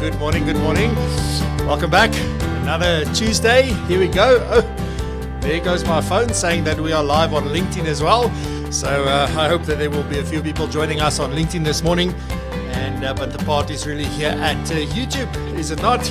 Good morning. Welcome back. Another Tuesday. Here we go. Oh, there goes my phone saying that we are live on LinkedIn as well. So I hope that there will be a few people joining us on LinkedIn this morning. But the party is really here at YouTube, is it not?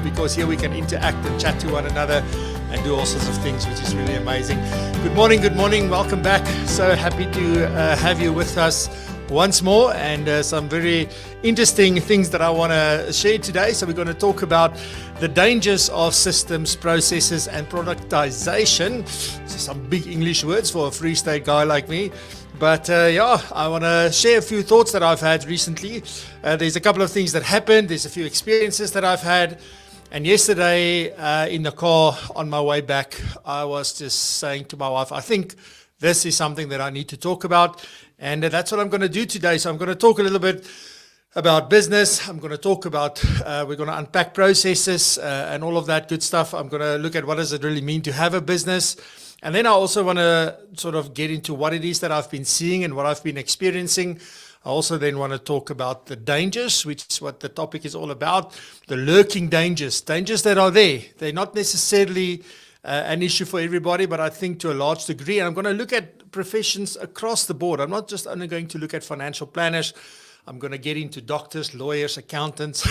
Because here we can interact and chat to one another and do all sorts of things, which is really amazing. Good morning. Welcome back. So happy to have you with us once more, and some very interesting things that I want to share today. So we're going to talk about the dangers of systems, processes, and productization. So some big English words for a Free State guy like me. But I want to share a few thoughts that I've had recently. There's a couple of things that happened. There's a few experiences that I've had. And yesterday in the car on my way back, I was just saying to my wife, I think this is something that I need to talk about. And that's what I'm going to do today. So I'm going to talk a little bit about business. I'm going to talk about, we're going to unpack processes and all of that good stuff. I'm going to look at what does it really mean to have a business. And then I also want to sort of get into what it is that I've been seeing and what I've been experiencing. I also then want to talk about the dangers, which is what the topic is all about. The lurking dangers that are there. They're not necessarily an issue for everybody, but I think to a large degree. And I'm going to look at professions across the board. I'm not just only going to look at financial planners. I'm going to get into doctors, lawyers, accountants.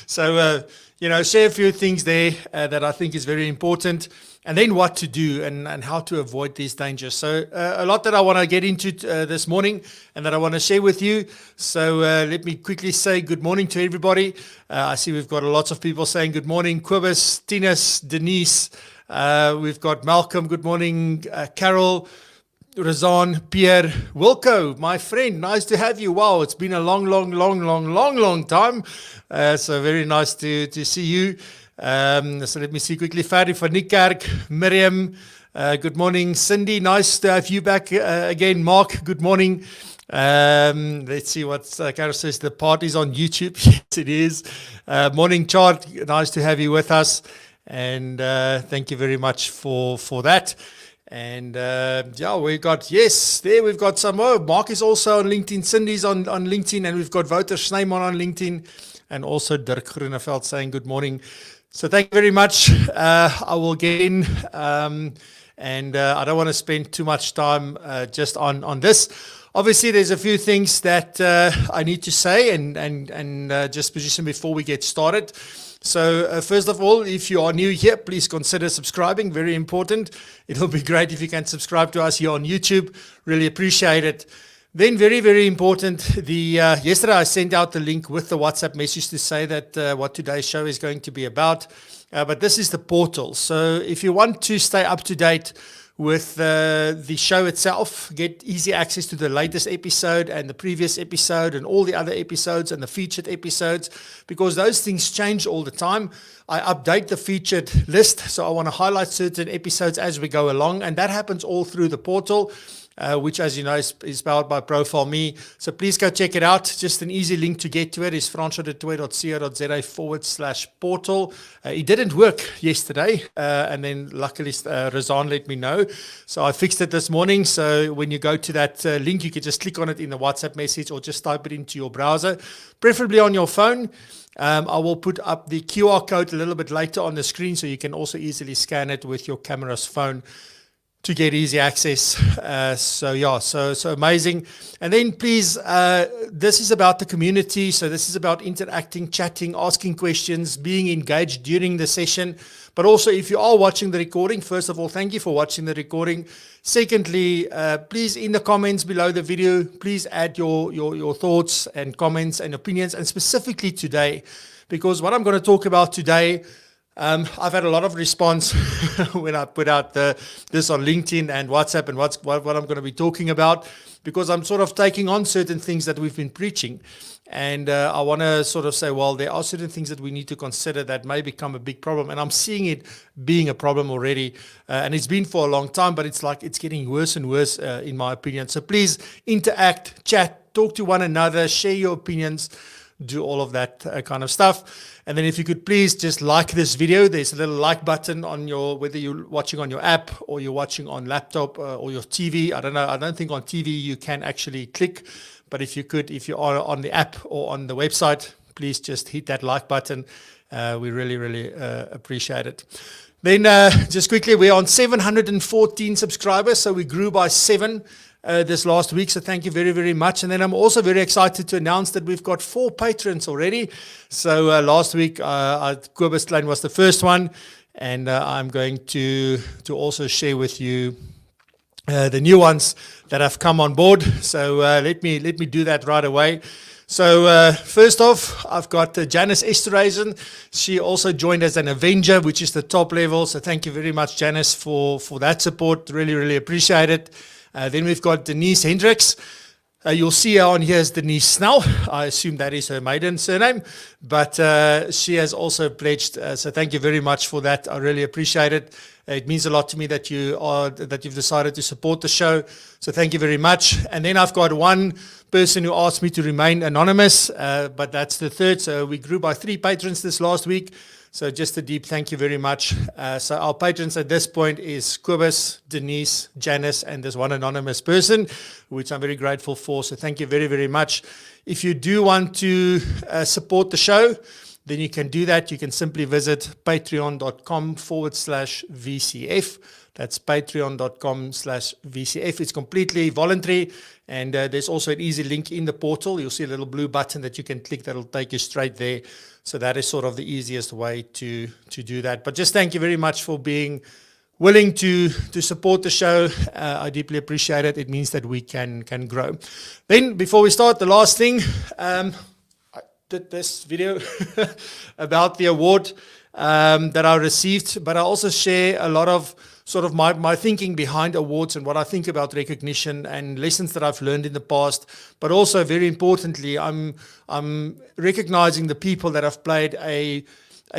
So, share a few things there that I think is very important. And then what to do and how to avoid these dangers. So a lot that I want to get into this morning and that I want to share with you. So let me quickly say good morning to everybody. I see we've got lots of people saying good morning. Quibus, Tinus, Denise. We've got Malcolm. Good morning. Carol. Razan, Pierre, Wilco, my friend, nice to have you. Wow, it's been a long time. So very nice to see you. So let me see quickly. Fadi van Niekerk, Miriam, good morning. Cindy, nice to have you back again. Mark, good morning. Let's see what Carol says. The party's on YouTube. Yes, it is. Morning, Chart. Nice to have you with us. And thank you very much for that. And we've got some more. Mark is also on LinkedIn. Cindy's on LinkedIn, and we've got Wouter Snyman on LinkedIn, and also Dirk Groeneveld saying good morning. So thank you very much. I will get in, and I don't want to spend too much time just on this. Obviously, there's a few things that I need to say and just position before we get started. So first of all, if you are new here, please consider subscribing. Very important. It'll be great if you can subscribe to us here on YouTube. Really appreciate it. Then very, very important, yesterday I sent out the link with the WhatsApp message to say that what today's show is going to be about. But this is the portal. So if you want to stay up to date with the show itself, get easy access to the latest episode and the previous episode and all the other episodes and the featured episodes, because those things change all the time. I update the featured list, so I want to highlight certain episodes as we go along, and that happens all through the portal. Which, as you know, is powered by Profile Me. So please go check it out. Just an easy link to get to it is francois.co.za/portal. It didn't work yesterday, and then luckily Razan let me know. So I fixed it this morning. So when you go to that link, you can just click on it in the WhatsApp message or just type it into your browser, preferably on your phone. I will put up the QR code a little bit later on the screen, so you can also easily scan it with your camera's phone to get easy access. So amazing. And then please, this is about the community. So this is about interacting, chatting, asking questions, being engaged during the session. But also, if you are watching the recording, first of all, thank you for watching the recording. Secondly, please, in the comments below the video, please add your thoughts and comments and opinions, and specifically today, because what I'm going to talk about today, I've had a lot of response when I put out this on LinkedIn and WhatsApp and what I'm going to be talking about, because I'm sort of taking on certain things that we've been preaching. And I want to sort of say, well, there are certain things that we need to consider that may become a big problem. And I'm seeing it being a problem already. And it's been for a long time, but it's getting worse and worse, in my opinion. So please interact, chat, talk to one another, share your opinions, do all of that kind of stuff. And then if you could please just like this video. There's a little like button on whether you're watching on your app or you're watching on laptop or your TV. I don't know. I don't think on TV you can actually click, but if you are on the app or on the website, please just hit that like button. We really, really appreciate it. Then just quickly, we're on 714 subscribers, so we grew by 7 this last week, so thank you very, very much. And then I'm also very excited to announce that we've got 4 patrons already. So last week, Kobus Klein was the first one, and I'm going to also share with you the new ones that have come on board. So let me do that right away. So first off, I've got Janice Esterhazen. She also joined as an Avenger, which is the top level. So thank you very much, Janice, for that support. Really, really appreciate it. Then we've got Denise Hendricks. You'll see her on here as Denise Snell. I assume that is her maiden surname, but she has also pledged. So thank you very much for that. I really appreciate it. It means a lot to me that you've decided to support the show. So thank you very much. And then I've got one person who asked me to remain anonymous, but that's the third. So we grew by 3 patrons this last week. So just a deep thank you very much. So our patrons at this point is Kobus, Denise, Janice, and there's one anonymous person, which I'm very grateful for. So thank you very, very much. If you do want to support the show, then you can do that. You can simply visit patreon.com/VCF. That's patreon.com/VCF. It's completely voluntary. And there's also an easy link in the portal. You'll see a little blue button that you can click that'll take you straight there. So that is sort of the easiest way to do that. But just thank you very much for being willing to support the show. I deeply appreciate it. It means that we can grow. Then before we start, the last thing, I did this video about the award that I received, but I also share a lot of sort of my thinking behind awards and what I think about recognition and lessons that I've learned in the past. But also, very importantly, I'm recognizing the people that have played a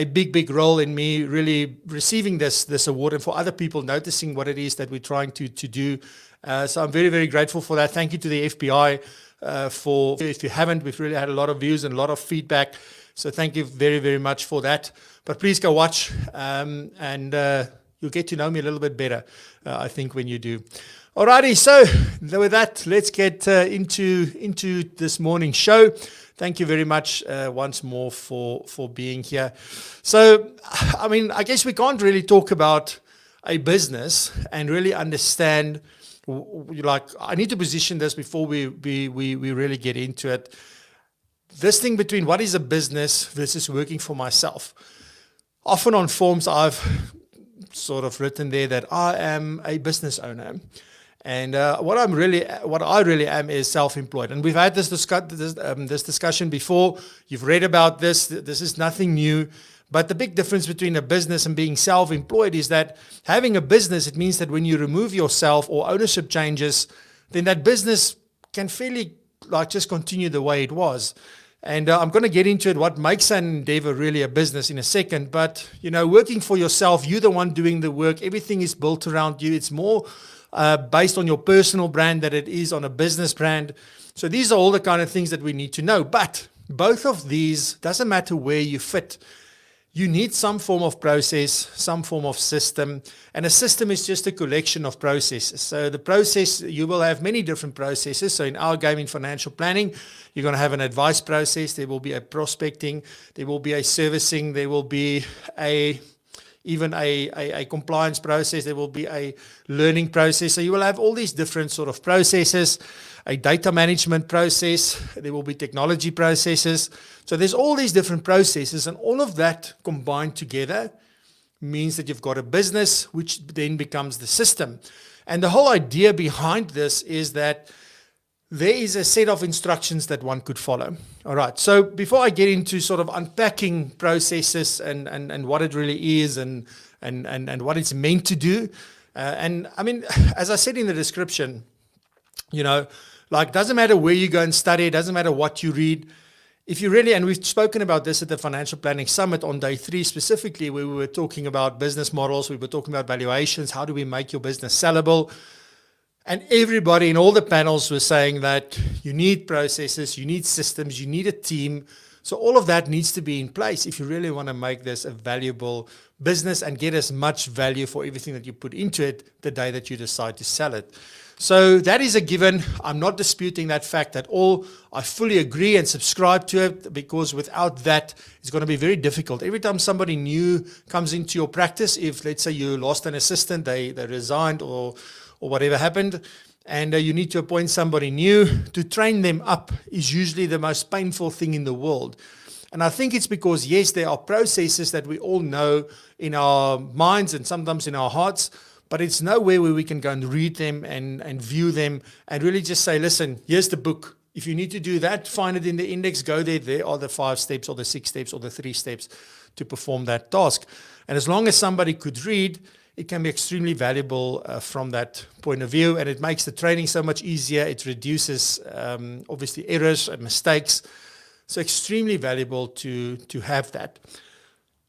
big role in me really receiving this award, and for other people noticing what it is that we're trying to do. So I'm very, very grateful for that. Thank you to the FBI for, if you haven't, we've really had a lot of views and a lot of feedback. So thank you very, very much for that. But please go watch and you'll get to know me a little bit better, I think, when you do. Alrighty, so with that, let's get into this morning's show. Thank you very much once more for being here. So, I mean, I guess we can't really talk about a business and really understand, like, I need to position this before we really get into it. This thing between what is a business versus working for myself. Often on forms, I've sort of written there that I am a business owner, and what I really am is self-employed. And we've had this discussion before. You've read about this. This is nothing new. But the big difference between a business and being self-employed is that having a business, it means that when you remove yourself or ownership changes, then that business can fairly like just continue the way it was. And I'm going to get into it, what makes an endeavor really a business in a second. But, you know, working for yourself, you're the one doing the work. Everything is built around you. It's more based on your personal brand than it is on a business brand. So these are all the kind of things that we need to know. But both of these, doesn't matter where you fit, you need some form of process, some form of system. And a system is just a collection of processes. So the process, you will have many different processes. So in our game, in financial planning, you're going to have an advice process. There will be a prospecting. There will be a servicing. There will be even a compliance process. There will be a learning process. So you will have all these different sort of processes, a data management process. There will be technology processes. So there's all these different processes, and all of that combined together means that you've got a business, which then becomes the system. And the whole idea behind this is that there is a set of instructions that one could follow. All right. So before I get into sort of unpacking processes and what it really is and what it's meant to do, and I mean, as I said in the description, you know, like, doesn't matter where you go and study, it doesn't matter what you read. If you really, and we've spoken about this at the Financial Planning Summit on day 3 specifically, where we were talking about business models, we were talking about valuations, how do we make your business sellable? And everybody in all the panels was saying that you need processes, you need systems, you need a team. So all of that needs to be in place if you really want to make this a valuable business and get as much value for everything that you put into it the day that you decide to sell it. So that is a given. I'm not disputing that fact at all. I fully agree and subscribe to it, because without that, it's going to be very difficult. Every time somebody new comes into your practice, if let's say you lost an assistant, they resigned or whatever happened, and you need to appoint somebody new, to train them up is usually the most painful thing in the world. And I think it's because, yes, there are processes that we all know in our minds and sometimes in our hearts, but it's nowhere where we can go and read them and view them and really just say, listen, here's the book. If you need to do that, find it in the index, go there. There are the 5 steps or the 6 steps or the 3 steps to perform that task. And as long as somebody could read, it can be extremely valuable from that point of view. And it makes the training so much easier. It reduces, obviously, errors and mistakes. So extremely valuable to have that.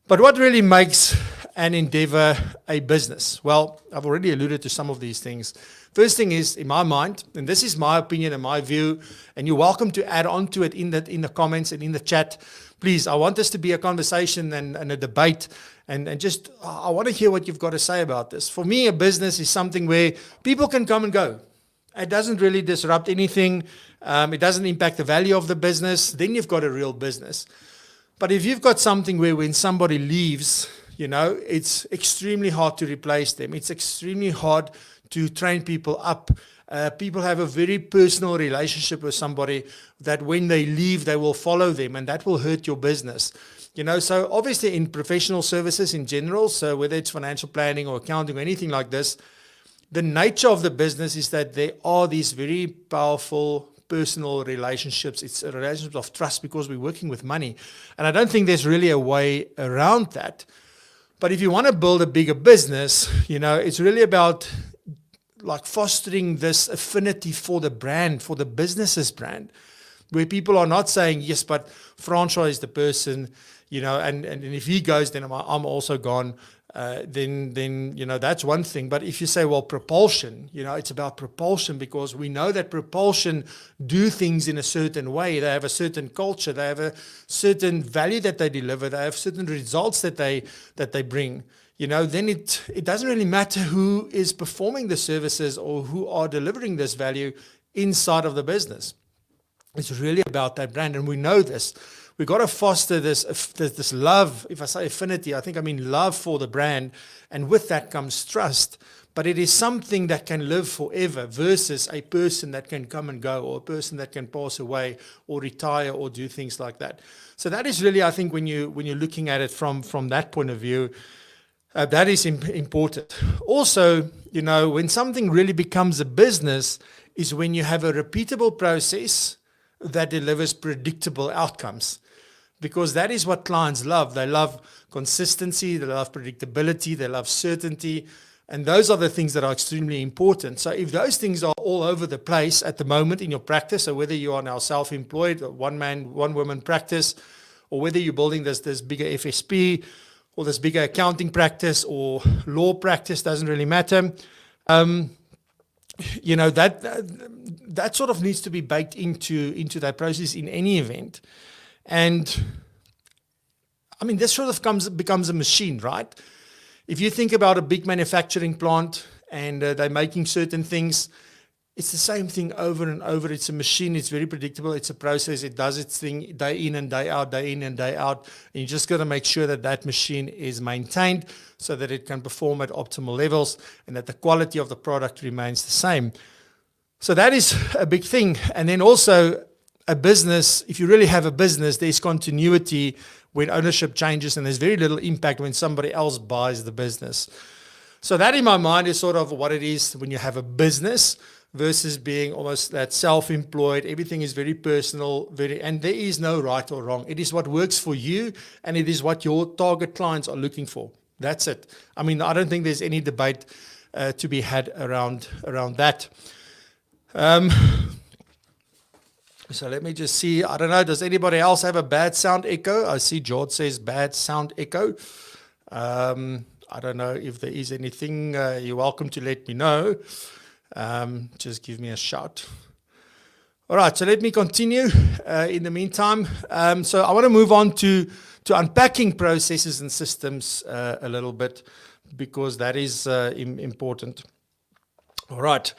But what really makes an endeavor a business? Well, I've already alluded to some of these things. First thing is, in my mind, and this is my opinion and my view, and you're welcome to add on to it in the comments and in the chat. Please, I want this to be a conversation and a debate, and just I want to hear what you've got to say about this. For me, a business is something where people can come and go. It doesn't really disrupt anything. It doesn't impact the value of the business. Then you've got a real business. But if you've got something where when somebody leaves, it's extremely hard to replace them. It's extremely hard to train people up. People have a very personal relationship with somebody that when they leave, they will follow them, and that will hurt your business. So obviously in professional services in general, so whether it's financial planning or accounting or anything like this, the nature of the business is that there are these very powerful personal relationships. It's a relationship of trust because we're working with money. And I don't think there's really a way around that. But if you want to build a bigger business, it's really about like fostering this affinity for the brand, for the business's brand, where people are not saying, yes, but Francois is the person, and if he goes, then I'm also gone. Then that's one thing. But if you say, well, propulsion, it's about propulsion, because we know that propulsion do things in a certain way. They have a certain culture. They have a certain value that they deliver. They have certain results that they bring. Then it doesn't really matter who is performing the services or who are delivering this value inside of the business. It's really about that brand, and we know this. We've got to foster this love. If I say affinity, I think I mean love for the brand, and with that comes trust. But it is something that can live forever versus a person that can come and go, or a person that can pass away or retire or do things like that. So that is really, I think, when you're looking at it from that point of view, that is important. Also, when something really becomes a business is when you have a repeatable process that delivers predictable outcomes. Because that is what clients love. They love consistency, they love predictability, they love certainty, and those are the things that are extremely important. So if those things are all over the place at the moment in your practice, so whether you are now self-employed, one-man, one-woman practice, or whether you're building this bigger FSP, or this bigger accounting practice, or law practice, doesn't really matter. That sort of needs to be baked into that process in any event. And I mean, this sort of becomes a machine, right? If you think about a big manufacturing plant and they're making certain things, it's the same thing over and over. It's a machine. It's very predictable. It's a process. It does its thing day in and day out, day in and day out. And you just got to make sure that machine is maintained so that it can perform at optimal levels and that the quality of the product remains the same. So that is a big thing. And then also a business, if you really have a business, there's continuity when ownership changes, and there's very little impact when somebody else buys the business. So that in my mind is sort of what it is when you have a business versus being almost that self-employed. Everything is very personal, and there is no right or wrong. It is what works for you, and it is what your target clients are looking for. That's it. I mean, I don't think there's any debate to be had around that. So let me just see. I don't know. Does anybody else have a bad sound echo? I see George says bad sound echo. I don't know if there is anything. You're welcome to let me know. Just give me a shout. All right. So let me continue in the meantime. So I want to move on to unpacking processes and systems a little bit, because that is important. All right.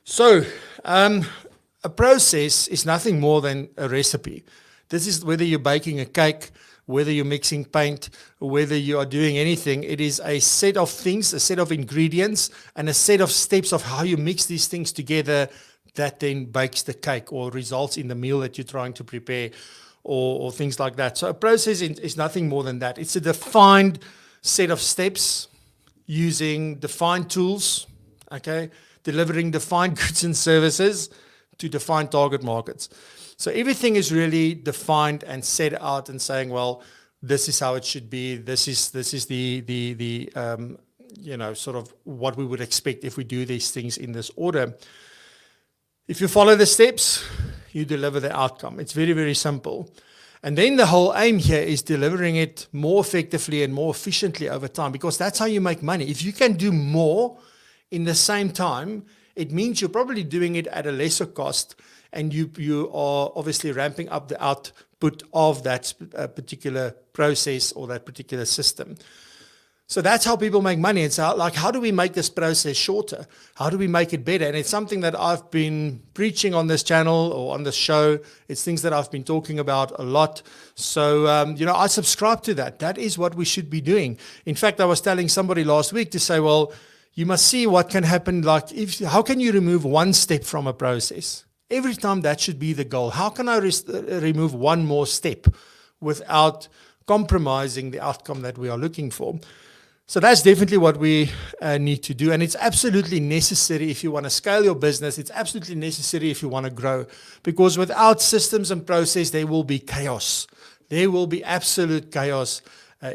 So, a process is nothing more than a recipe. This is whether you're baking a cake, whether you're mixing paint, whether you are doing anything. It is a set of things, a set of ingredients, and a set of steps of how you mix these things together that then bakes the cake or results in the meal that you're trying to prepare, or things like that. So a process is nothing more than that. It's a defined set of steps using defined tools, okay, delivering defined goods and services to defined target markets. So everything is really defined and set out and saying, well, this is how it should be. This is the sort of what we would expect if we do these things in this order. If you follow the steps, you deliver the outcome. It's very, very simple. And then the whole aim here is delivering it more effectively and more efficiently over time, because that's how you make money. If you can do more in the same time, it means you're probably doing it at a lesser cost, and you are obviously ramping up the output of that particular process or that particular system. So that's how people make money. It's how do we make this process shorter? How do we make it better? And it's something that I've been preaching on this channel or on this show. It's things that I've been talking about a lot. So, I subscribe to that. That is what we should be doing. In fact, I was telling somebody last week to say, well, you must see what can happen. How can you remove one step from a process? Every time that should be the goal. How can I remove one more step without compromising the outcome that we are looking for? So that's definitely what we need to do. And it's absolutely necessary if you want to scale your business. It's absolutely necessary if you want to grow. Because without systems and process, there will be chaos. There will be absolute chaos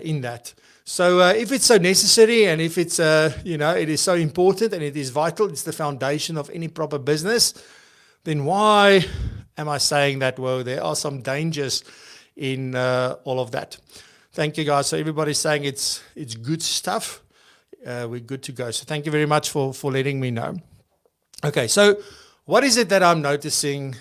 in that. So if it's so necessary, and if it's, it is so important and it is vital, it's the foundation of any proper business, then why am I saying that? Well, there are some dangers in all of that. Thank you, guys. So everybody's saying it's good stuff. We're good to go. So thank you very much for letting me know. Okay, so what is it that I'm noticing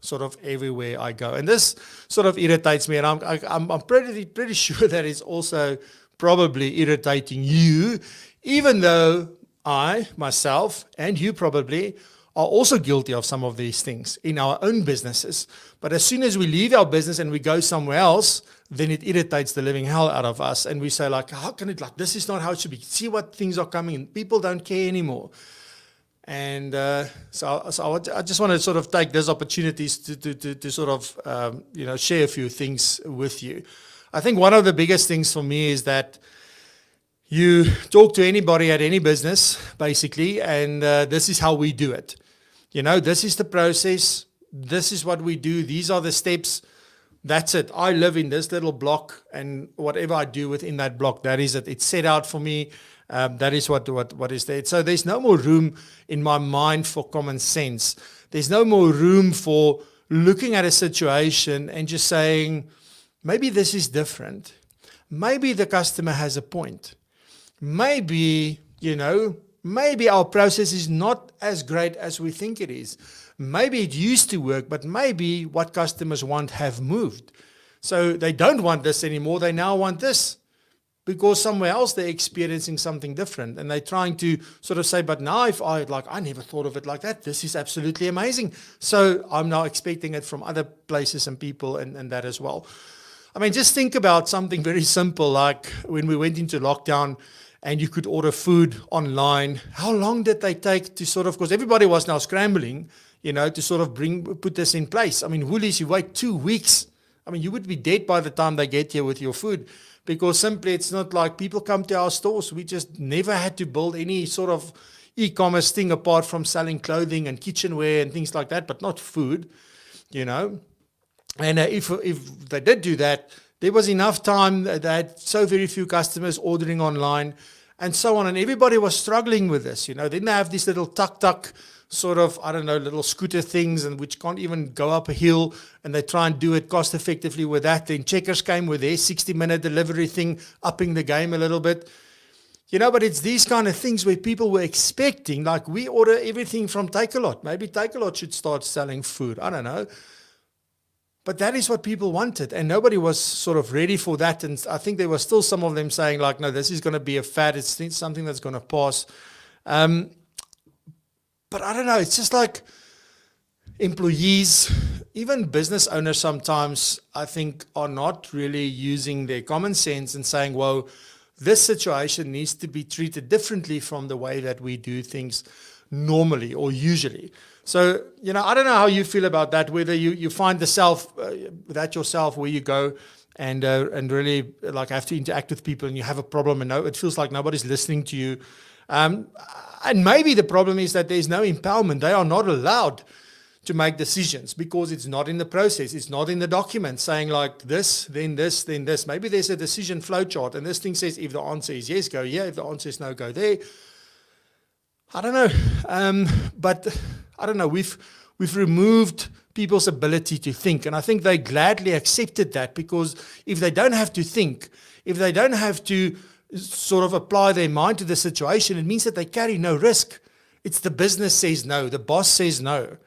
sort of everywhere I go? And this sort of irritates me, and I'm pretty sure that it's also probably irritating you, even though I, myself, and you probably are also guilty of some of these things in our own businesses. But as soon as we leave our business and we go somewhere else, then it irritates the living hell out of us. And we say, how can it, this is not how it should be. See what things are coming in. People don't care anymore. And so I just want to sort of take those opportunities to sort of, share a few things with you. I think one of the biggest things for me is that you talk to anybody at any business, basically, and this is how we do it. This is the process. This is what we do. These are the steps. That's it. I live in this little block, and whatever I do within that block, that is it. It's set out for me. That is what is there. So there's no more room in my mind for common sense. There's no more room for looking at a situation and just saying, maybe this is different. Maybe the customer has a point. Maybe our process is not as great as we think it is. Maybe it used to work, but maybe what customers want have moved. So they don't want this anymore. They now want this because somewhere else they're experiencing something different. And they're trying to sort of say, but now if I never thought of it like that. This is absolutely amazing. So I'm now expecting it from other places and people and that as well. I mean, just think about something very simple, like when we went into lockdown and you could order food online. How long did they take to sort of, because everybody was now scrambling, to sort of put this in place. I mean, Woolies, you wait 2 weeks. I mean, you would be dead by the time they get here with your food, because simply it's not like people come to our stores. We just never had to build any sort of e-commerce thing apart from selling clothing and kitchenware and things like that, but not food, And if they did do that, there was enough time that they had so very few customers ordering online and so on. And everybody was struggling with this, Then they have these little tuk-tuk sort of, little scooter things, and which can't even go up a hill, and they try and do it cost effectively with that. Then Checkers came with their 60-minute delivery thing, upping the game a little bit. But it's these kind of things where people were expecting, like we order everything from Takealot. Maybe Takealot should start selling food. I don't know. But that is what people wanted, and nobody was sort of ready for that. And I think there were still some of them saying, no, this is going to be a fad. It's something that's going to pass. But I don't know, it's just like employees, even business owners sometimes, I think, are not really using their common sense and saying, well, this situation needs to be treated differently from the way that we do things normally or usually. So, I don't know how you feel about that, whether you find that yourself where you go and really like have to interact with people and you have a problem and it feels like nobody's listening to you. And maybe the problem is that there's no empowerment. They are not allowed to make decisions because it's not in the process. It's not in the document saying like this, then this, then this. Maybe there's a decision flow chart and this thing says if the answer is yes, go here. If the answer is no, go there. I don't know. But I don't know. We've removed people's ability to think. And I think they gladly accepted that because if they don't have to think, if they don't have to sort of apply their mind to the situation, it means that they carry no risk. It's the business says no. The boss says no.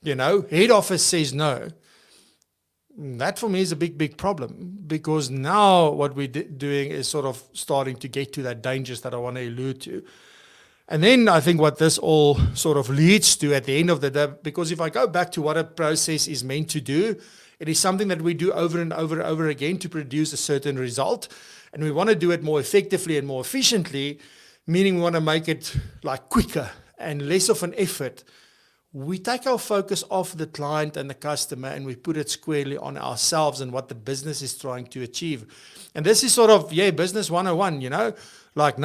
Head office says no. That for me is a big, big problem because now what we're doing is sort of starting to get to that dangers that I want to allude to. And then I think what this all sort of leads to at the end of the day, because if I go back to what a process is meant to do, it is something that we do over and over and over again to produce a certain result. And we want to do it more effectively and more efficiently, meaning we want to make it like quicker and less of an effort. We take our focus off the client and the customer and we put it squarely on ourselves and what the business is trying to achieve. And this is sort of, business 101, like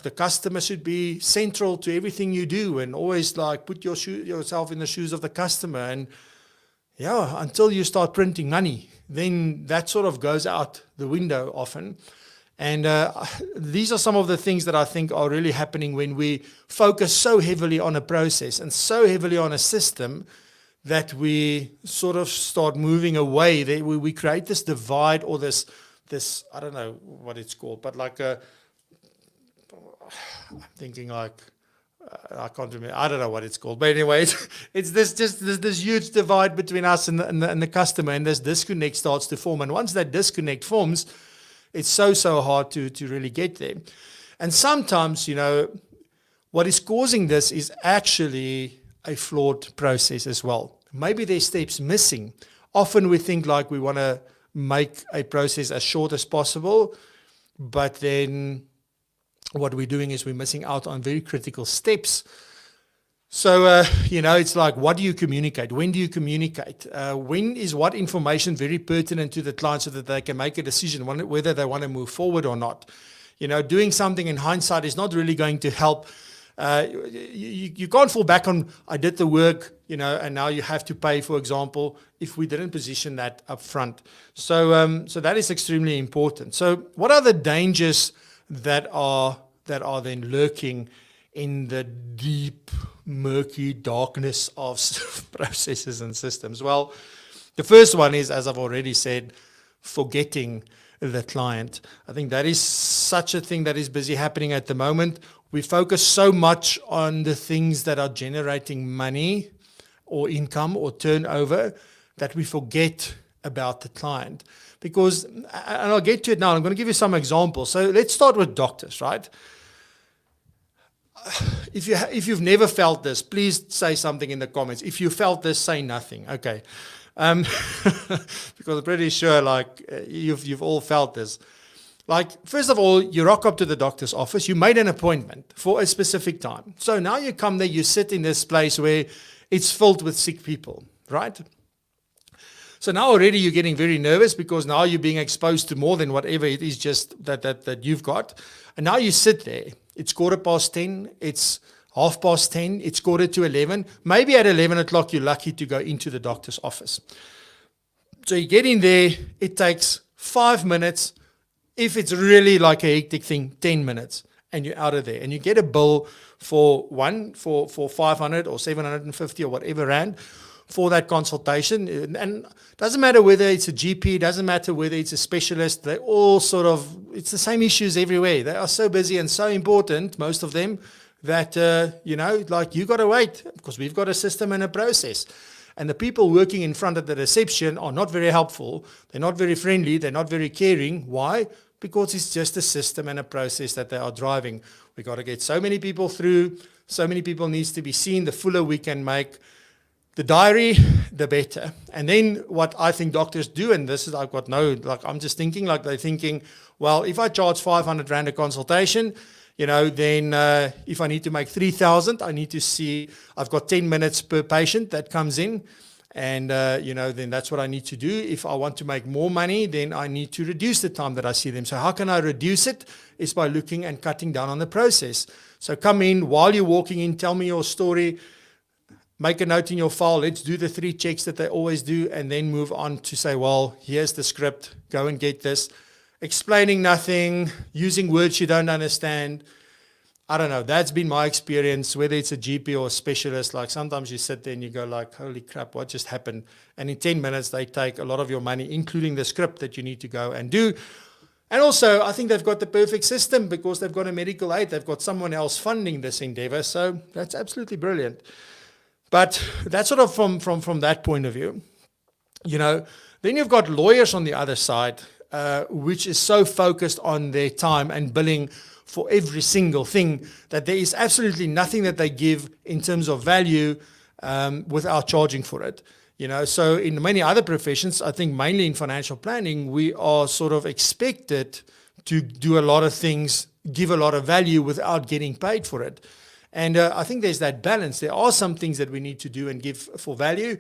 the customer should be central to everything you do and always like put yourself in the shoes of the customer. And until you start printing money, then that sort of goes out the window often. And these are some of the things that I think are really happening when we focus so heavily on a process and so heavily on a system that we sort of start moving away. We create this divide or this I don't know what it's called, but like I'm thinking like, I can't remember. I don't know what it's called. But anyway, it's this huge divide between us and the customer, and this disconnect starts to form. And once that disconnect forms, it's so hard to really get there. And sometimes, what is causing this is actually a flawed process as well. Maybe there's steps missing. Often we think like we want to make a process as short as possible, but then what we're doing is we're missing out on very critical steps. So, it's like, what do you communicate? When do you communicate? When is what information very pertinent to the client so that they can make a decision whether they want to move forward or not? Doing something in hindsight is not really going to help. You can't fall back on, I did the work, and now you have to pay, for example, if we didn't position that up front. So that is extremely important. So what are the dangers that are then lurking in the deep, murky darkness of processes and systems? Well, the first one is, as I've already said, forgetting the client. I think that is such a thing that is busy happening at the moment. We focus so much on the things that are generating money or income or turnover that we forget about the client. Because, and I'll get to it now, I'm going to give you some examples. So let's start with doctors, right? If you've never felt this, please say something in the comments. If you felt this, say nothing. Okay. Because I'm pretty sure you've all felt this. Like, first of all, you rock up to the doctor's office. You made an appointment for a specific time. So now you come there, you sit in this place where it's filled with sick people, right? So now already you're getting very nervous because now you're being exposed to more than whatever it is just that you've got. And now you sit there. It's 10:15. It's 10:30. It's 11:15. Maybe at 11 o'clock, you're lucky to go into the doctor's office. So you get in there. It takes 5 minutes. If it's really like a hectic thing, 10 minutes. And you're out of there. And you get a bill for 500 or 750 or whatever rand for that consultation. And it doesn't matter whether it's a GP, doesn't matter whether it's a specialist, they all it's the same issues everywhere. They are so busy and so important, most of them, that, you got to wait because we've got a system and a process. And the people working in front of the reception are not very helpful. They're not very friendly. They're not very caring. Why? Because it's just a system and a process that they are driving. We got to get so many people through. so many people needs to be seen, the fuller we can make the diary, the better. And then what I think doctors do, and this is, I've got no, like, I'm just thinking, like, they're thinking, well, if I charge 500 Rand a consultation, then if I need to make 3,000, I need to see, I've got 10 minutes per patient that comes in. And, then that's what I need to do. If I want to make more money, then I need to reduce the time that I see them. So how can I reduce it? Is by looking and cutting down on the process. So come in, while you're walking in, tell me your story, make a note in your file, let's do the 3 checks that they always do, and then move on to say, well, here's the script, go and get this. Explaining nothing, using words you don't understand. I don't know, that's been my experience, whether it's a GP or a specialist. Like, sometimes you sit there and you go like, holy crap, what just happened? And in 10 minutes, they take a lot of your money, including the script that you need to go and do. And also, I think they've got the perfect system because they've got a medical aid. They've got someone else funding this endeavor. So that's absolutely brilliant. But that's sort of from that point of view. Then you've got lawyers on the other side, which is so focused on their time and billing for every single thing that there is absolutely nothing that they give in terms of value without charging for it. So in many other professions, I think mainly in financial planning, we are sort of expected to do a lot of things, give a lot of value without getting paid for it. And I think there's that balance. There are some things that we need to do and give for value,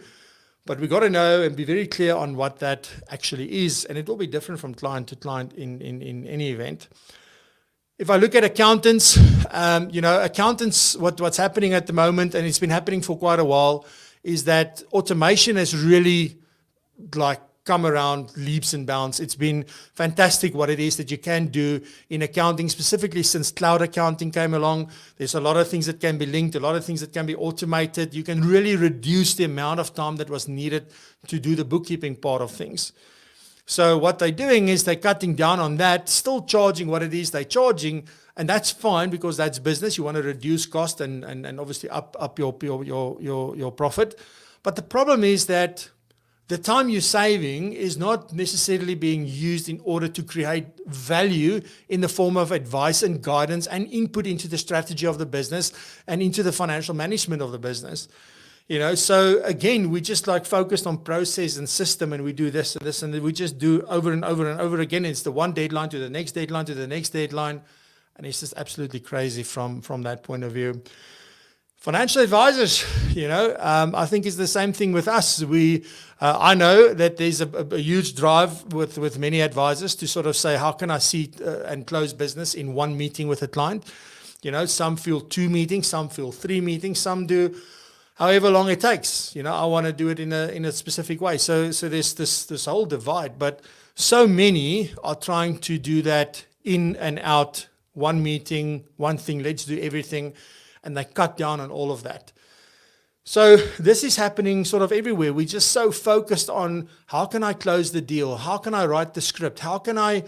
but we've got to know and be very clear on what that actually is. And it will be different from client to client in any event. If I look at accountants, accountants, what's happening at the moment, and it's been happening for quite a while, is that automation has really come around leaps and bounds. It's been fantastic what it is that you can do in accounting, specifically since cloud accounting came along. There's a lot of things that can be linked, a lot of things that can be automated. You can really reduce the amount of time that was needed to do the bookkeeping part of things. So what they're doing is they're cutting down on that, still charging what it is they're charging, and that's fine because that's business. You want to reduce cost and obviously up your profit. But the problem is that the time you're saving is not necessarily being used in order to create value in the form of advice and guidance and input into the strategy of the business and into the financial management of the business. So again, we just focused on process and system, and we do this and this, and we just do over and over and over again. It's the one deadline to the next deadline to the next deadline, and it's just absolutely crazy from that point of view. Financial advisors, I think it's the same thing with us. I know that there's a huge drive with many advisors to sort of say, how can I see and close business in one meeting with a client? Some feel 2 meetings, some feel 3 meetings, some do however long it takes. I want to do it in a specific way. So there's this whole divide, but so many are trying to do that in and out, one meeting, one thing, let's do everything. And they cut down on all of that. So this is happening sort of everywhere. We're just so focused on how can I close the deal? How can I write the script? How can I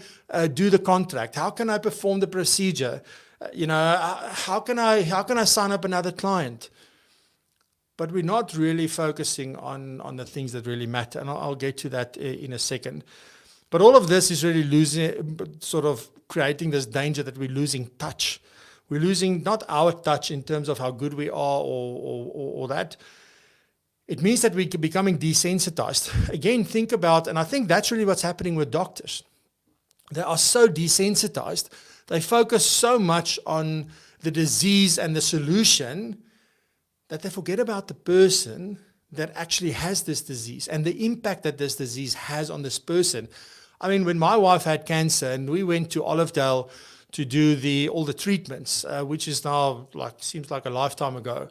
do the contract? How can I perform the procedure? How can I sign up another client? But we're not really focusing on the things that really matter. And I'll get to that in a second. But all of this is really sort of creating this danger that we're losing touch. We're losing not our touch in terms of how good we are or that. It means that we're becoming desensitized. Again, think about, and I think that's really what's happening with doctors. They are so desensitized. They focus so much on the disease and the solution that they forget about the person that actually has this disease and the impact that this disease has on this person. I mean, when my wife had cancer and we went to Olivedale to do all the treatments, which is now seems like a lifetime ago.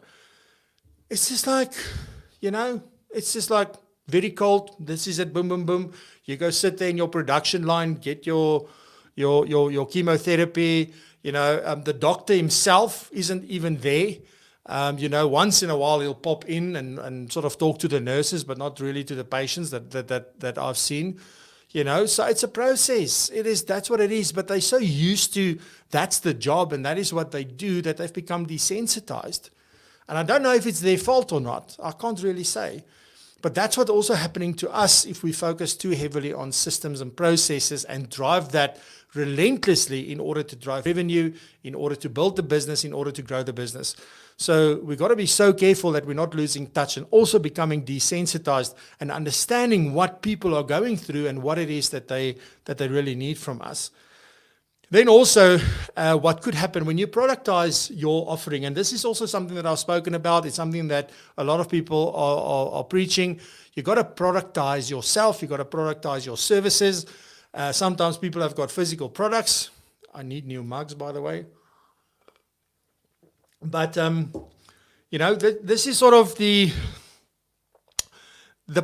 It's just it's just very cold. This is it, boom, boom, boom. You go sit there in your production line, get your chemotherapy. The doctor himself isn't even there. Once in a while he'll pop in and sort of talk to the nurses, but not really to the patients that I've seen. So it's a process. That's what it is. But they're so used to that's the job and that is what they do that they've become desensitized. And I don't know if it's their fault or not. I can't really say. But that's what's also happening to us if we focus too heavily on systems and processes and drive that relentlessly in order to drive revenue, in order to build the business, in order to grow the business. So we've got to be so careful that we're not losing touch and also becoming desensitized and understanding what people are going through and what it is that they really need from us. Then also, what could happen when you productize your offering, and this is also something that I've spoken about. It's something that a lot of people are preaching. You've got to productize yourself. You've got to productize your services. Sometimes people have got physical products. I need new mugs, by the way. But, this is sort of the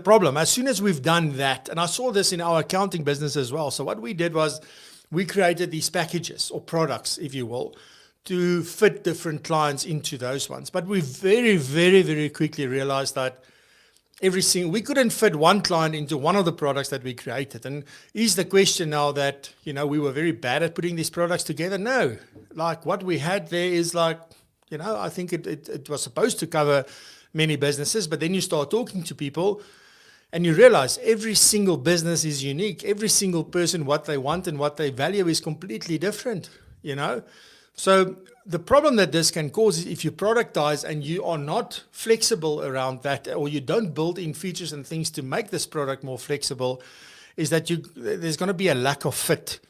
problem. As soon as we've done that, and I saw this in our accounting business as well. So what we did was we created these packages or products, if you will, to fit different clients into those ones. But we very, very, very quickly realized that we couldn't fit one client into one of the products that we created. And is the question now that, we were very bad at putting these products together? No. Like what we had there is like, I think it was supposed to cover many businesses, but then you start talking to people and you realize every single business is unique. Every single person, what they want and what they value is completely different, So the problem that this can cause is if you productize and you are not flexible around that, or you don't build in features and things to make this product more flexible, is that there's going to be a lack of fit.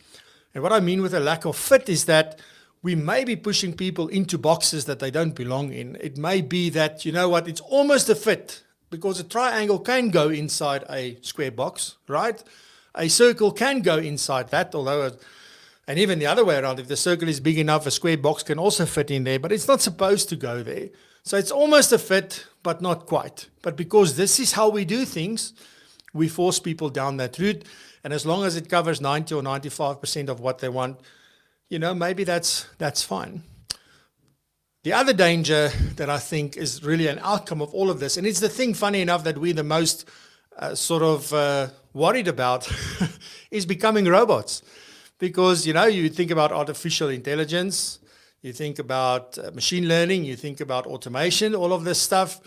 And what I mean with a lack of fit is that we may be pushing people into boxes that they don't belong in. It may be that, it's almost a fit, because a triangle can go inside a square box, right? A circle can go inside that, and even the other way around, if the circle is big enough, a square box can also fit in there, but it's not supposed to go there. So it's almost a fit, but not quite. But because this is how we do things, we force people down that route. And as long as it covers 90 or 95% of what they want, maybe that's fine. The other danger that I think is really an outcome of all of this, and it's the thing, funny enough, that we're the most worried about, is becoming robots. Because, you think about artificial intelligence, you think about machine learning, you think about automation, all of this stuff.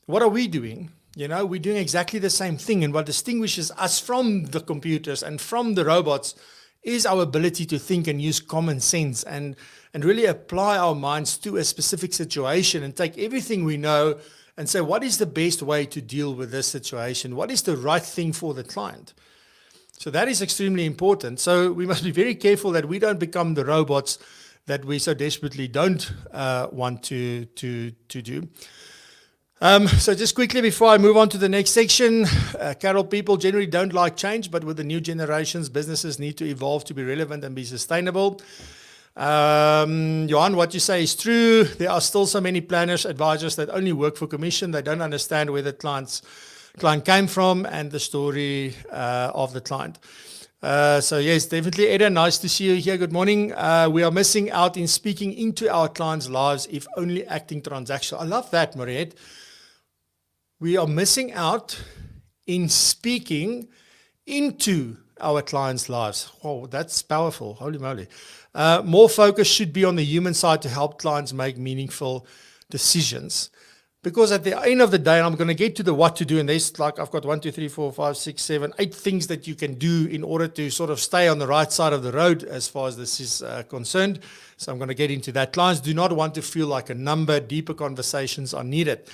What are we doing? We're doing exactly the same thing. And what distinguishes us from the computers and from the robots is our ability to think and use common sense and really apply our minds to a specific situation and take everything we know and say, what is the best way to deal with this situation? What is the right thing for the client? So that is extremely important. So we must be very careful that we don't become the robots that we so desperately don't want to do. So just quickly before I move on to the next section, Carol, people generally don't like change, but with the new generations, businesses need to evolve to be relevant and be sustainable. Johan, what you say is true. There are still so many planners, advisors that only work for commission. They don't understand where the client came from and the story of the client. So yes, definitely, Eda, nice to see you here. Good morning. We are missing out in speaking into our clients' lives if only acting transactional. I love that, Mariette. We are missing out in speaking into our clients' lives. Oh, that's powerful. Holy moly. More focus should be on the human side to help clients make meaningful decisions. Because at the end of the day, I'm going to get to the what to do, and there's like, I've got 1, 2, 3, 4, 5, 6, 7, 8 things that you can do in order to sort of stay on the right side of the road as far as this is concerned. So I'm going to get into that. Clients do not want to feel like a number. Deeper conversations are needed.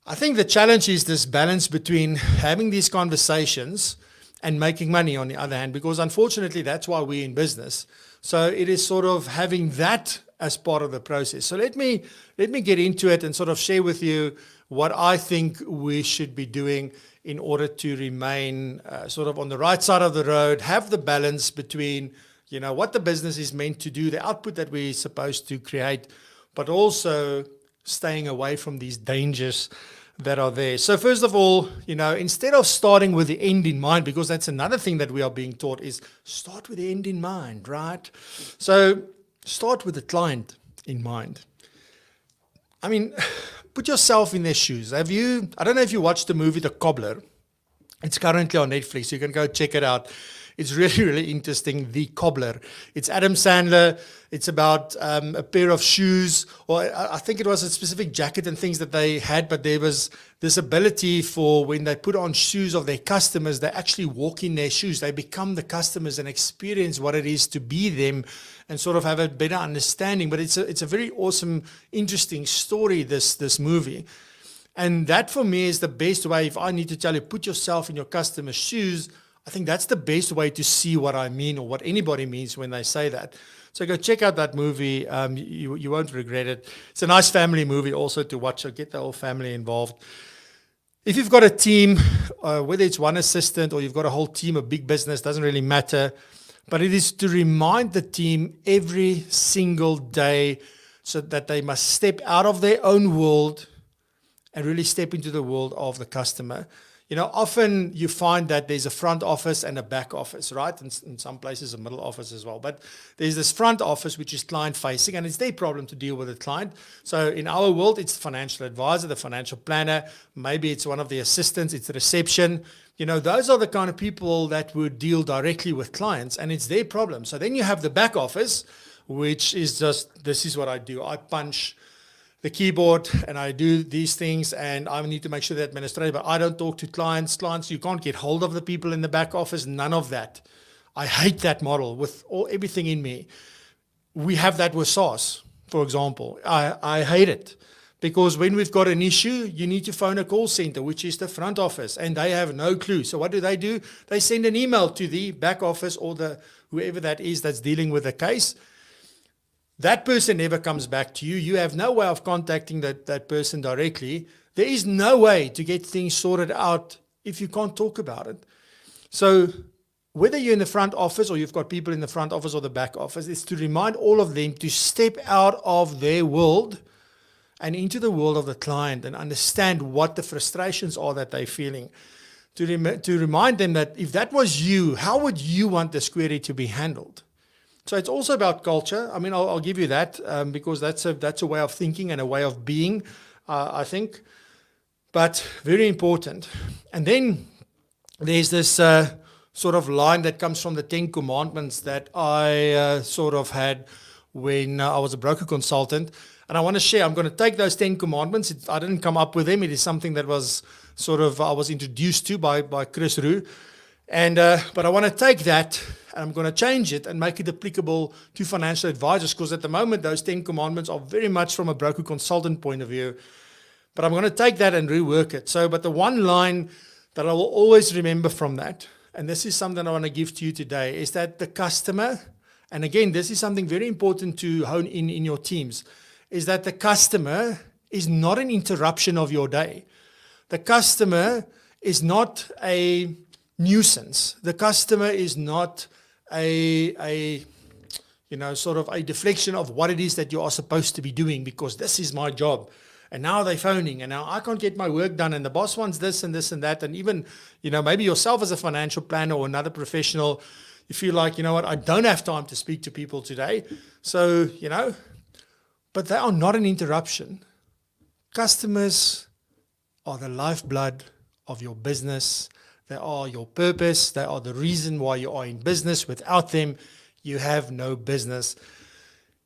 I think the challenge is this balance between having these conversations and making money on the other hand, because unfortunately that's why we're in business. So it is sort of having that as part of the process. So let me get into it and sort of share with you what I think we should be doing in order to remain sort of on the right side of the road, have the balance between, what the business is meant to do, the output that we're supposed to create, but also staying away from these dangers that are there. So first of all, instead of starting with the end in mind, because that's another thing that we are being taught is start with the end in mind, right? So start with the client in mind. I mean, put yourself in their shoes. I don't know if you watched the movie The Cobbler. It's currently on Netflix. You can go check it out. It's really, really interesting. The Cobbler. It's Adam Sandler. It's about a pair of shoes, or I think it was a specific jacket and things that they had, but there was this ability for when they put on shoes of their customers, they actually walk in their shoes. They become the customers and experience what it is to be them and sort of have a better understanding. But it's a very awesome, interesting story, this movie. And that for me is the best way. If I need to tell you, put yourself in your customer's shoes, I think that's the best way to see what I mean or what anybody means when they say that. So go check out that movie. You won't regret it. It's a nice family movie also to watch. So get the whole family involved. If you've got a team, whether it's one assistant or you've got a whole team, a big business, doesn't really matter. But it is to remind the team every single day so that they must step out of their own world and really step into the world of the customer. You know, often you find that there's a front office and a back office, right? And in some places, a middle office as well. But there's this front office, which is client-facing, and it's their problem to deal with the client. So in our world, it's the financial advisor, the financial planner. Maybe it's one of the assistants, it's the reception. You know, those are the kind of people that would deal directly with clients, and it's their problem. So then you have the back office, which is just, this is what I do. I punch the keyboard and I do these things, and I need to make sure that administrator, but I don't talk to clients. Clients, you can't get hold of the people in the back office, none of that. I hate that model with everything in me. We have that with SaaS, for example. I hate it because when we've got an issue, you need to phone a call center, which is the front office, and they have no clue. So what do? They send an email to the back office or whoever that is that's dealing with the case. That person never comes back to you. You have no way of contacting that person directly. There is no way to get things sorted out if you can't talk about it. So whether you're in the front office or you've got people in the front office or the back office, it's to remind all of them to step out of their world and into the world of the client and understand what the frustrations are that they're feeling. To remind them that if that was you, how would you want this query to be handled? So it's also about culture. I mean, I'll give you that because that's a way of thinking and a way of being, I think, but very important. And then there's this sort of line that comes from the 10 Commandments that I sort of had when I was a broker consultant. And I want to share, I'm going to take those 10 Commandments. I didn't come up with them. It is something that was sort of, I was introduced to by Chris Rue. But I want to take that and I'm going to change it and make it applicable to financial advisors, because at the moment, those 10 commandments are very much from a broker consultant point of view. But I'm going to take that and rework it. But the one line that I will always remember from that, and this is something I want to give to you today, is that the customer, and again, this is something very important to hone in your teams, is that the customer is not an interruption of your day. The customer is not a nuisance. The customer is not a sort of a deflection of what it is that you are supposed to be doing, because this is my job. And now they're phoning, and now I can't get my work done, and the boss wants this and this and that. And even, maybe yourself as a financial planner or another professional, you feel like, you know what, I don't have time to speak to people today. So, but they are not an interruption. Customers are the lifeblood of your business. They are your purpose. They are the reason why you are in business. Without them, you have no business.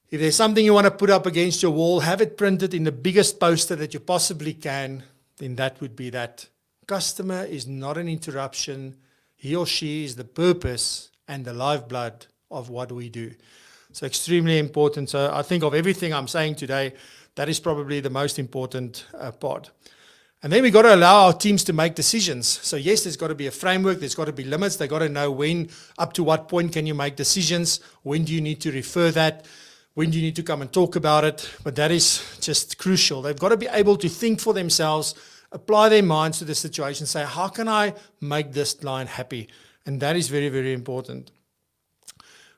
If there's something you want to put up against your wall, have it printed in the biggest poster that you possibly can, then that would be that. Customer is not an interruption. He or she is the purpose and the lifeblood of what we do. So extremely important. So I think of everything I'm saying today, that is probably the most important part. And then we've got to allow our teams to make decisions. So yes, there's got to be a framework. There's got to be limits. They've got to know when, up to what point can you make decisions? When do you need to refer that? When do you need to come and talk about it? But that is just crucial. They've got to be able to think for themselves, apply their minds to the situation, say, how can I make this client happy? And that is very, very important.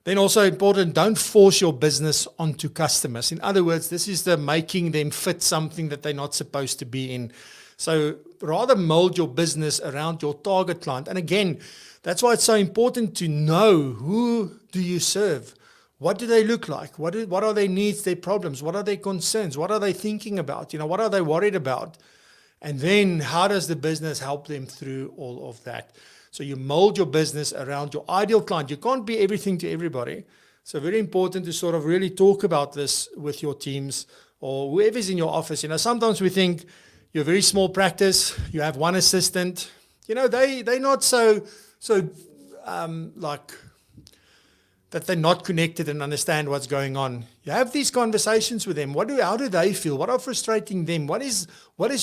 Then also important, don't force your business onto customers. In other words, this is the making them fit something that they're not supposed to be in. So rather mold your business around your target client. And again, that's why it's so important to know, who do you serve? What do they look like? What are their needs, their problems? What are their concerns? What are they thinking about? What are they worried about? And then how does the business help them through all of that? So you mold your business around your ideal client. You can't be everything to everybody. So very important to sort of really talk about this with your teams or whoever's in your office. Sometimes we think you're a very small practice, you have one assistant. They're not so like that they're not connected and understand what's going on. You have these conversations with them. How do they feel? What are frustrating them? What is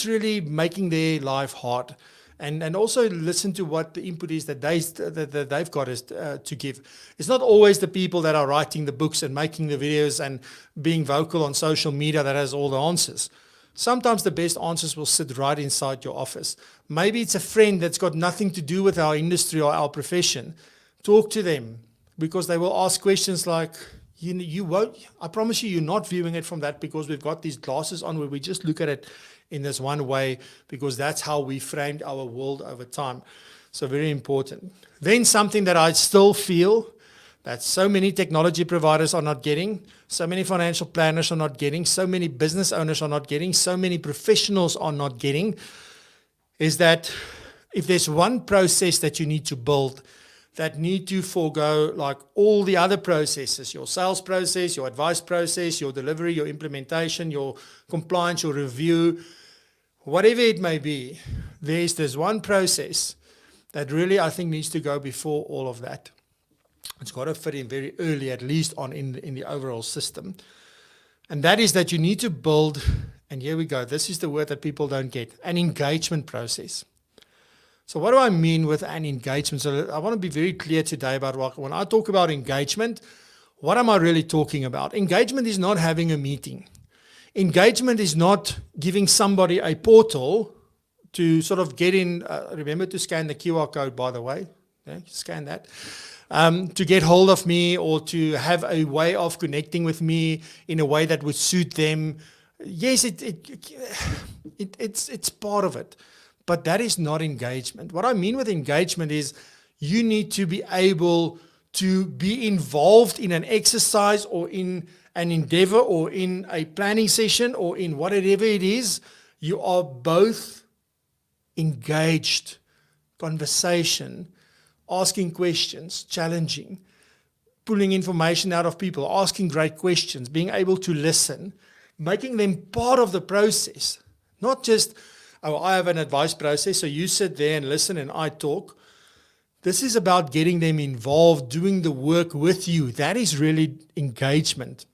really making their life hard? And also listen to what the input is that they've got to give. It's not always the people that are writing the books and making the videos and being vocal on social media that has all the answers. Sometimes the best answers will sit right inside your office. Maybe it's a friend that's got nothing to do with our industry or our profession. Talk to them, because they will ask questions like, you won't, I promise you're not viewing it from that, because we've got these glasses on where we just look at it in this one way, because that's how we framed our world over time. So very important. Then something that I still feel that so many technology providers are not getting, so many financial planners are not getting, so many business owners are not getting, so many professionals are not getting, is that if there's one process that you need to build that need to forego like all the other processes, your sales process, your advice process, your delivery, your implementation, your compliance, your review, whatever it may be, there's this one process that really I think needs to go before all of that. It's got to fit in very early, at least in the overall system. And that is that you need to build, and here we go, this is the word that people don't get, an engagement process. So what do I mean with an engagement? So I want to be very clear today about when I talk about engagement, what am I really talking about? Engagement is not having a meeting. Engagement is not giving somebody a portal to sort of get in. Remember to scan the QR code, by the way. Yeah, scan that. To get hold of me or to have a way of connecting with me in a way that would suit them. Yes, it's part of it. But that is not engagement. What I mean with engagement is you need to be able to be involved in an exercise or in an endeavor or in a planning session or in whatever it is. You are both engaged, conversation, asking questions, challenging, pulling information out of people, asking great questions, being able to listen, making them part of the process, not just, oh, I have an advice process, so you sit there and listen and I talk. This is about getting them involved, doing the work with you. That is really engagement.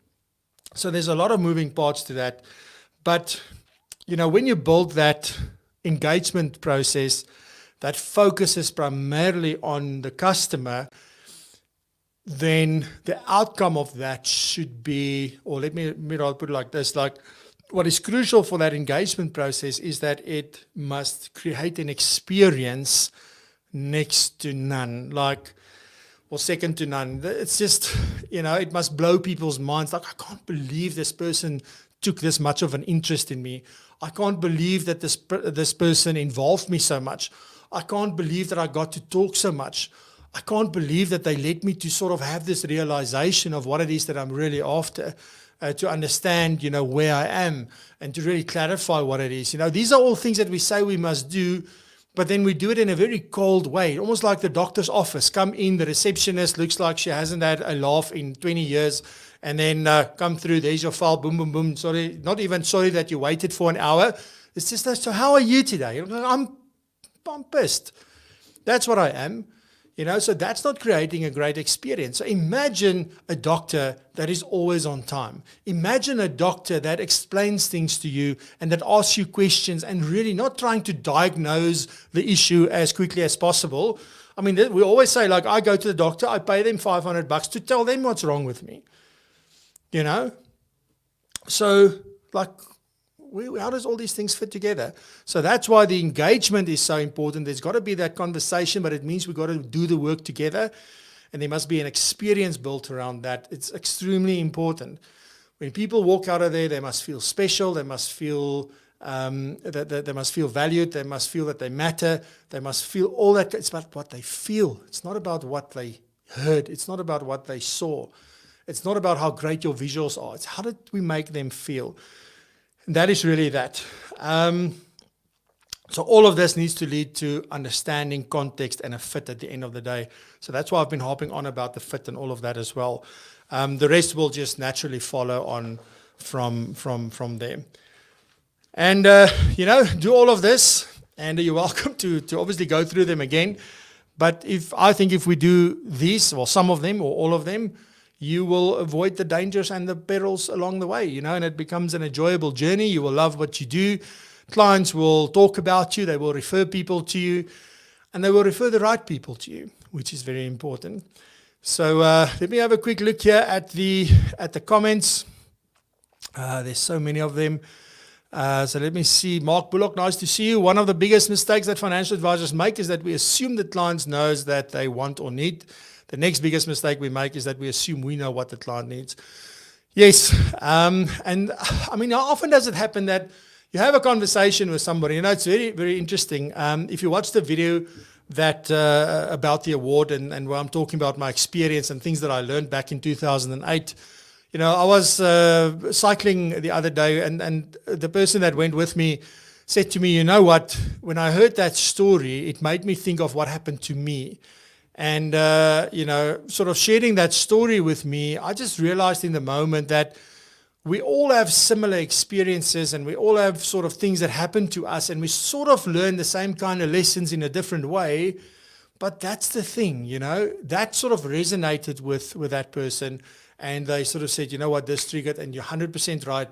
So there's a lot of moving parts to that. But, when you build that engagement process that focuses primarily on the customer, then the outcome of that should be, or let me put it like this, like, what is crucial for that engagement process is that it must create an experience next to none, or second to none. It's just, it must blow people's minds. Like, I can't believe this person took this much of an interest in me. I can't believe that this person involved me so much. I can't believe that I got to talk so much. I can't believe that they led me to sort of have this realization of what it is that I'm really after. To understand, where I am and to really clarify what it is. These are all things that we say we must do, but then we do it in a very cold way, almost like the doctor's office. Come in, the receptionist looks like she hasn't had a laugh in 20 years, and then come through, there's your file, boom, boom, boom. Sorry, not even sorry that you waited for an hour. It's just, so how are you today? I'm pissed. That's what I am. So that's not creating a great experience. So imagine a doctor that is always on time. Imagine a doctor that explains things to you and that asks you questions and really not trying to diagnose the issue as quickly as possible. I mean, we always say, like, I go to the doctor, I pay them $500 to tell them what's wrong with me. So, like, how does all these things fit together? So that's why the engagement is so important. There's got to be that conversation, but it means we've got to do the work together, and there must be an experience built around that. It's extremely important. When people walk out of there, they must feel special. They must feel that they must feel valued. They must feel that they matter. They must feel all that. It's about what they feel. It's not about what they heard. It's not about what they saw. It's not about how great your visuals are. It's how did we make them feel. That is really that. So all of this needs to lead to understanding context and a fit at the end of the day. So that's why I've been harping on about the fit and all of that as well. The rest will just naturally follow on from there. And, do all of this, and you're welcome to obviously go through them again. But I think if we do these, or some of them, or all of them, you will avoid the dangers and the perils along the way, and it becomes an enjoyable journey. You will love what you do. Clients will talk about you. They will refer people to you, and they will refer the right people to you, which is very important. So let me have a quick look here at the comments. There's so many of them. So let me see. Mark Bullock, nice to see you. One of the biggest mistakes that financial advisors make is that we assume that clients knows that they want or need. The next biggest mistake we make is that we assume we know what the client needs. Yes. And I mean, how often does it happen that you have a conversation with somebody? It's very, very interesting. If you watch the video that about the award and where I'm talking about my experience and things that I learned back in 2008, I was cycling the other day, and the person that went with me said to me, you know what, when I heard that story, it made me think of what happened to me. And, sort of sharing that story with me, I just realized in the moment that we all have similar experiences, and we all have sort of things that happen to us, and we sort of learn the same kind of lessons in a different way. But that's the thing, that sort of resonated with that person. And they sort of said, you know what, this triggered, and you're 100% right.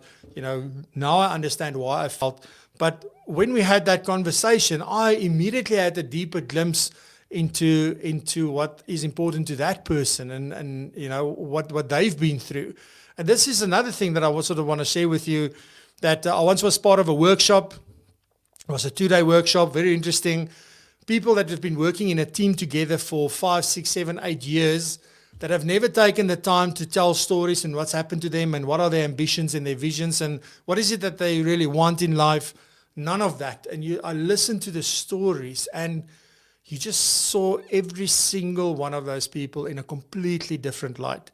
Now I understand why I felt. But when we had that conversation, I immediately had a deeper glimpse into what is important to that person and what they've been through. And this is another thing that I sort of want to share with you, that I once was part of a workshop. It was a 2-day workshop, very interesting. People that have been working in a team together for 5, 6, 7, 8 years, that have never taken the time to tell stories and what's happened to them and what are their ambitions and their visions and what is it that they really want in life. None of that. And I listened to the stories, and you just saw every single one of those people in a completely different light.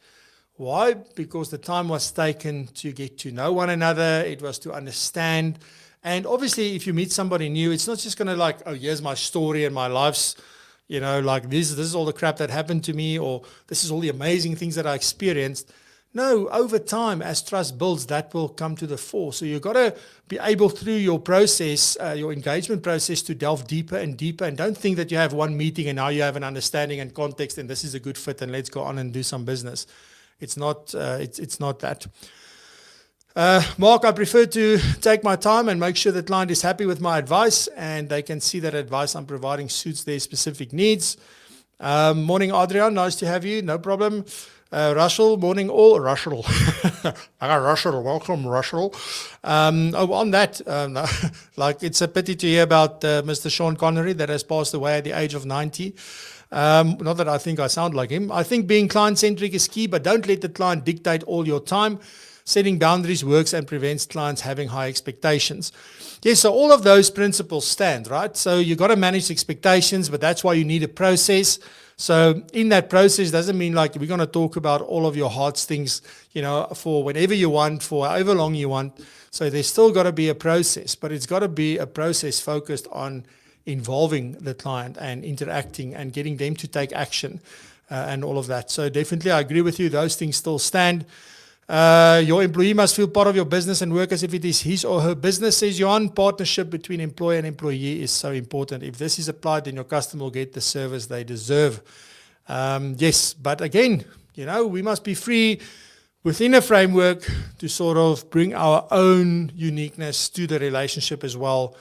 Why? Because the time was taken to get to know one another. It was to understand. And obviously, if you meet somebody new, it's not just going to oh, here's my story and my life's, this is all the crap that happened to me, or this is all the amazing things that I experienced. No, over time, as trust builds, that will come to the fore. So you've got to be able, through your process, your engagement process, to delve deeper and deeper. And don't think that you have one meeting and now you have an understanding and context and this is a good fit and let's go on and do some business. It's not. It's not that. Mark, I prefer to take my time and make sure the client is happy with my advice and they can see that advice I'm providing suits their specific needs. Morning, Adrian. Nice to have you. No problem. Russell, morning all. Russell. Russell, welcome, Russell. On that, it's a pity to hear about Mr. Sean Connery that has passed away at the age of 90. Not that I think I sound like him. I think being client-centric is key, but don't let the client dictate all your time. Setting boundaries works and prevents clients having high expectations. Yes, so all of those principles stand, right? So you've got to manage expectations, but that's why you need a process. So in that process doesn't mean we're going to talk about all of your heart's things, for whenever you want, for however long you want. So there's still got to be a process, but it's got to be a process focused on involving the client and interacting and getting them to take action and all of that. So definitely I agree with you. Those things still stand. Your employee must feel part of your business and work as if it is his or her business, says Johan. Partnership between employer and employee is so important. If this is applied, then your customer will get the service they deserve. Yes, but again, we must be free within a framework to sort of bring our own uniqueness to the relationship as well.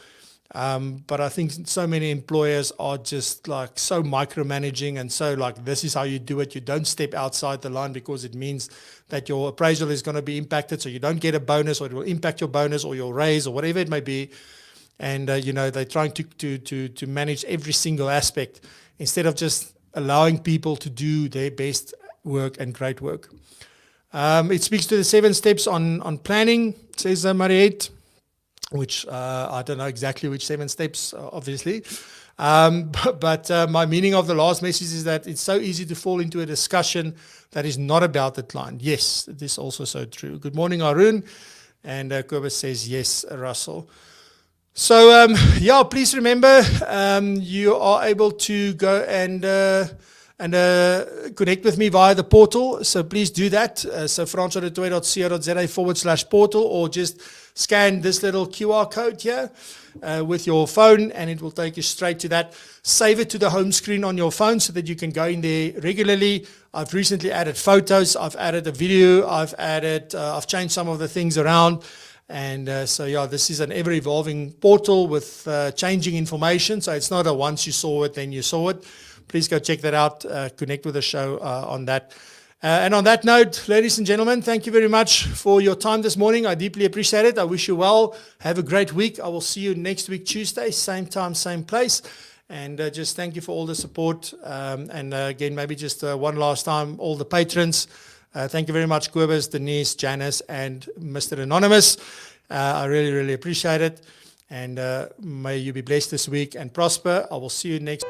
But I think so many employers are just so micromanaging and so this is how you do it. You don't step outside the line because it means that your appraisal is going to be impacted, so you don't get a bonus, or it will impact your bonus or your raise or whatever it may be. And they're trying to manage every single aspect instead of just allowing people to do their best work and great work. It speaks to the 7 steps on planning, says Mariette. Which I don't know exactly which 7 steps, obviously. But my meaning of the last message is that it's so easy to fall into a discussion that is not about the client. Yes, this is also so true. Good morning, Arun. And Kobus says, yes, Russell. So yeah, please remember you are able to go and connect with me via the portal. So please do that. So francois.co.za/portal, or just scan this little QR code here with your phone, and it will take you straight to that. Save it to the home screen on your phone so that you can go in there regularly. I've recently added photos. I've added a video. I've changed some of the things around. And so, yeah, this is an ever-evolving portal with changing information. So it's not a once you saw it, then you saw it. Please go check that out. Connect with the show on that. And on that note, ladies and gentlemen, thank you very much for your time this morning. I deeply appreciate it. I wish you well. Have a great week. I will see you next week, Tuesday, same time, same place. And just thank you for all the support. And again, maybe just one last time, all the patrons. Thank you very much, Kobus, Denise, Janice, and Mr. Anonymous. I really, really appreciate it. And may you be blessed this week and prosper. I will see you next